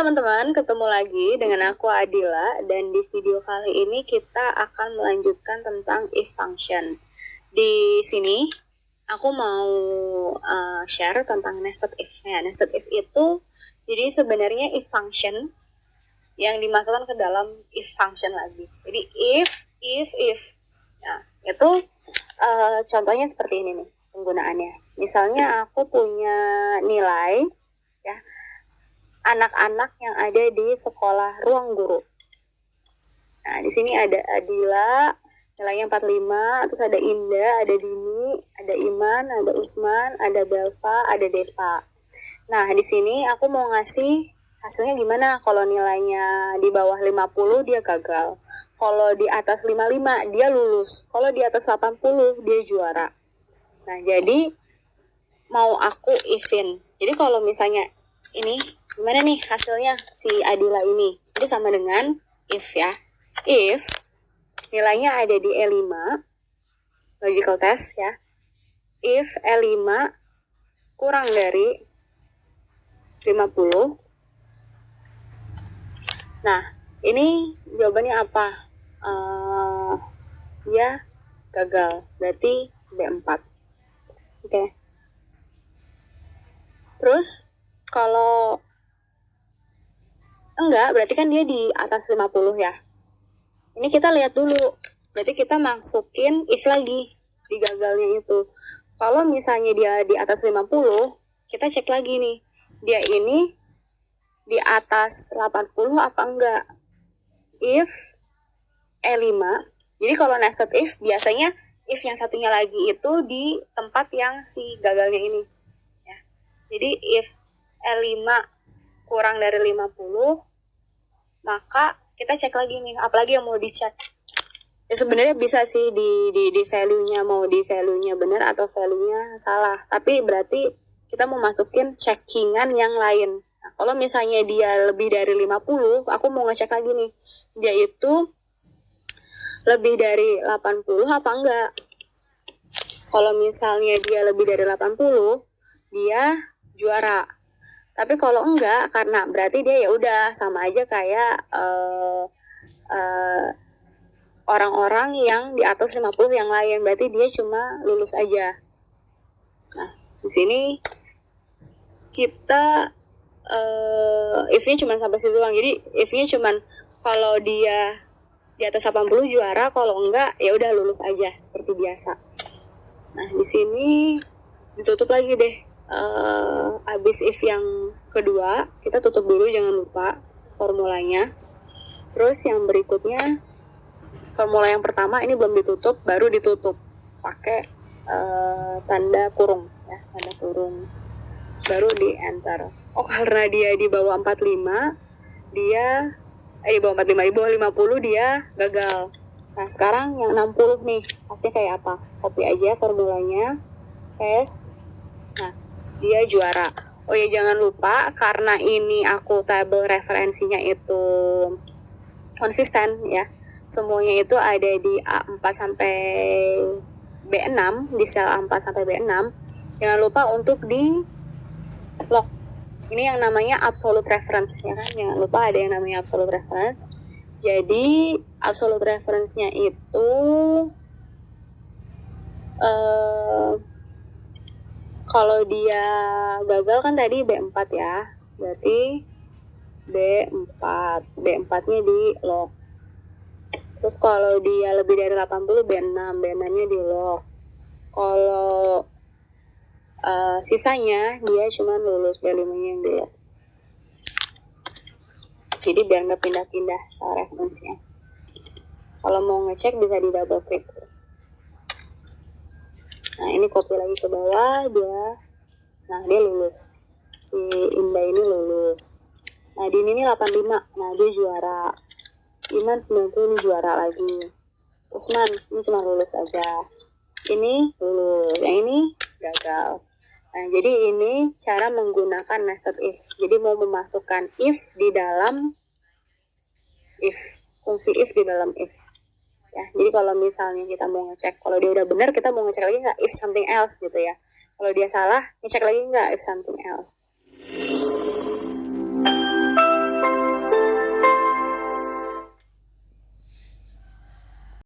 teman-teman, ketemu lagi dengan aku Adila, dan di video kali ini kita akan melanjutkan tentang if function. Di sini aku mau share tentang nested if. Nested if itu jadi sebenarnya if function yang dimasukkan ke dalam if function lagi. Jadi if. Nah, itu contohnya seperti ini nih penggunaannya. Misalnya aku punya nilai ya, anak-anak yang ada di sekolah ruang guru. Nah, di sini ada Adila, nilainya 45, terus ada Indah, ada Dini, ada Iman, ada Usman, ada Belva, ada Deva. Nah, di sini aku mau ngasih hasilnya gimana. Kalau nilainya di bawah 50 dia gagal. Kalau di atas 55 dia lulus. Kalau di atas 80 dia juara. Nah, jadi mau aku ifin. Jadi kalau misalnya ini gimana nih hasilnya si Adila ini? Itu sama dengan if ya. If nilainya ada di E5, logical test ya. If E5 kurang dari 50. Nah, ini jawabannya apa? Dia gagal. Berarti B4. Oke. Terus kalau enggak, berarti kan dia di atas 50 ya. Ini kita lihat dulu. Berarti kita masukin if lagi di gagalnya itu. Kalau misalnya dia di atas 50, kita cek lagi nih. Dia ini di atas 80 apa enggak? If E5. Jadi kalau nested if biasanya if yang satunya lagi itu di tempat yang si gagalnya ini. Ya. Jadi if E5 kurang dari 50, maka kita cek lagi nih, apalagi yang mau dicek. Ya sebenarnya bisa sih di value-nya, mau di value-nya benar atau value-nya salah. Tapi berarti kita mau masukin checkingan yang lain. Nah, kalau misalnya dia lebih dari 50, aku mau ngecek lagi nih. Dia itu lebih dari 80 apa enggak? Kalau misalnya dia lebih dari 80, dia juara. Tapi kalau enggak, karena berarti dia ya udah sama aja kayak orang-orang yang di atas 50 yang lain. Berarti dia cuma lulus aja. Nah, di sini kita if-nya cuma sampai situ doang. Jadi if-nya cuma kalau dia di atas 80 juara, kalau enggak ya udah lulus aja seperti biasa. Nah, di sini ditutup lagi deh. Abis if yang kedua, kita tutup dulu, jangan lupa formulanya. Terus yang berikutnya, formula yang pertama ini belum ditutup, baru ditutup pakai tanda kurung ya, tanda kurung. Terus baru di enter. Oh, karena dia di bawah 45, dia di bawah 45, di bawah 50 dia gagal. Nah, sekarang yang 60 nih, hasilnya kayak apa? Copy aja formulanya, paste. Nah, dia juara. Oh ya, jangan lupa karena ini aku tabel referensinya itu konsisten ya. Semuanya itu ada di A4 sampai B6, di sel A4 sampai B6. Jangan lupa untuk di lock. Ini yang namanya absolute reference ya kan. Jangan lupa ada yang namanya absolute reference. Jadi absolute reference-nya itu kalau dia gagal kan tadi B4 ya, berarti B4-nya di lock. Terus kalau dia lebih dari 80 B6-nya di lock. Kalau sisanya dia cuma lulus B5-nya yang di lock. Jadi biar nggak pindah-pindah soal referensinya. Kalau mau ngecek bisa di double click. Nah, ini copy lagi ke bawah, dia lulus. Si Indah ini lulus. Nah, Dini ini 85, nah dia juara. Iman 90 ini juara lagi. Usman ini cuma lulus aja. Ini lulus, yang ini gagal. Nah, jadi ini cara menggunakan nested if. Jadi mau memasukkan if di dalam if, fungsi if di dalam if. Ya, jadi kalau misalnya kita mau ngecek, kalau dia udah benar, kita mau ngecek lagi nggak if something else gitu ya. Kalau dia salah, ngecek lagi nggak if something else.